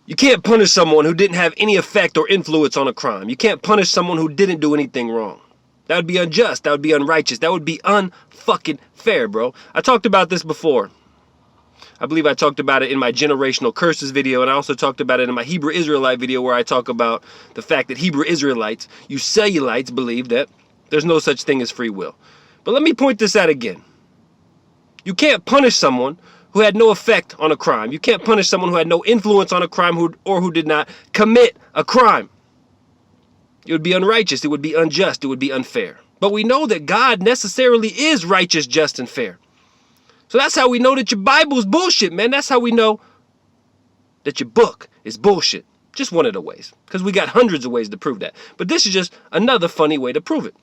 You can't punish someone who didn't have any effect or influence on a crime. You can't punish someone who didn't do anything wrong. That would be unjust. That would be unrighteous. That would be unfucking fair, bro. I talked about this before. I believe I talked about it in my generational curses video, and I also talked about it in my Hebrew Israelite video, where I talk about the fact that Hebrew Israelites, you cellulites, believe that there's no such thing as free will. But let me point this out again. You can't punish someone who had no effect on a crime. You can't punish someone who had no influence on a crime or who did not commit a crime. It would be unrighteous. It would be unjust. It would be unfair. But we know that God necessarily is righteous, just, and fair. So that's how we know that your Bible is bullshit, man. That's how we know that your book is bullshit. Just one of the ways. Because we got hundreds of ways to prove that. But this is just another funny way to prove it.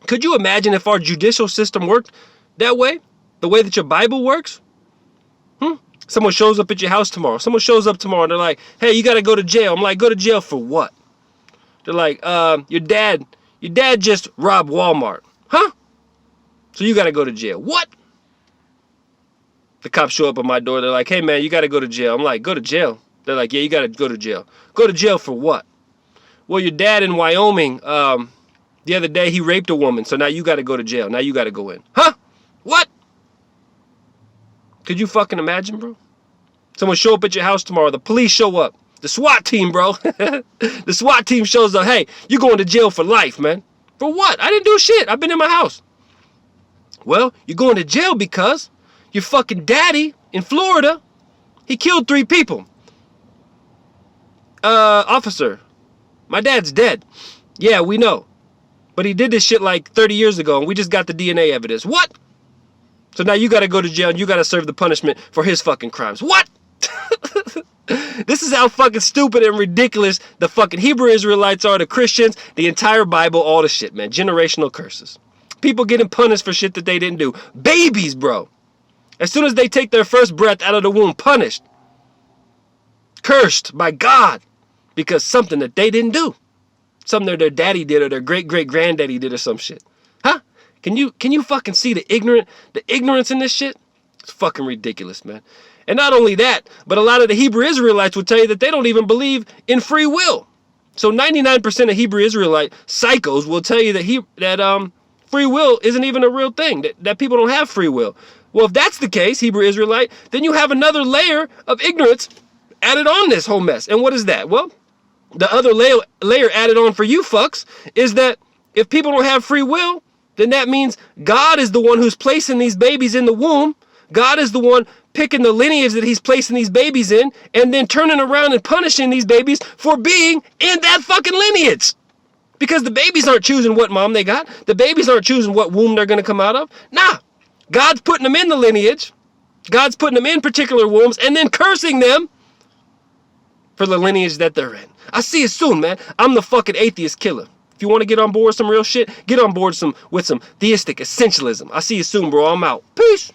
Could you imagine if our judicial system worked that way? The way that your Bible works? Someone shows up at your house tomorrow. Someone shows up tomorrow and they're like, hey, you got to go to jail. I'm like, go to jail for what? They're like, your dad just robbed Walmart. Huh? So you got to go to jail. What? The cops show up at my door. They're like, hey, man, you got to go to jail. I'm like, go to jail? They're like, yeah, you got to go to jail. Go to jail for what? Well, your dad in Wyoming, the other day, he raped a woman. So now you got to go to jail. Now you got to go in. Huh? What? Could you fucking imagine, bro? Someone show up at your house tomorrow. The police show up. The SWAT team, bro. The SWAT team shows up. Hey, you're going to jail for life, man. For what? I didn't do shit. I've been in my house. Well, you're going to jail because your fucking daddy in Florida, he killed 3 people. Officer, my dad's dead. Yeah, we know. But he did this shit like 30 years ago, and we just got the DNA evidence. What? So now you got to go to jail and you got to serve the punishment for his fucking crimes. What? This is how fucking stupid and ridiculous the fucking Hebrew Israelites are, the Christians, the entire Bible, all the shit, man. Generational curses. People getting punished for shit that they didn't do. Babies, bro. As soon as they take their first breath out of the womb, punished. Cursed by God because something that they didn't do. Something that their daddy did or their great-great-granddaddy did or some shit. Huh? Can you fucking see the ignorance in this shit? It's fucking ridiculous, man. And not only that, but a lot of the Hebrew Israelites will tell you that they don't even believe in free will. So 99% of Hebrew Israelite psychos will tell you that free will isn't even a real thing, that people don't have free will. Well, if that's the case, Hebrew Israelite, then you have another layer of ignorance added on this whole mess. And what is that? Well, the other layer added on for you fucks is that if people don't have free will, then that means God is the one who's placing these babies in the womb. God is the one picking the lineage that he's placing these babies in and then turning around and punishing these babies for being in that fucking lineage. Because the babies aren't choosing what mom they got. The babies aren't choosing what womb they're going to come out of. Nah, God's putting them in the lineage. God's putting them in particular wombs and then cursing them for the lineage that they're in. I see it soon, man. I'm the fucking atheist killer. If you want to get on board with some real shit, get on board with some theistic essentialism. I see you soon, bro. I'm out. Peace.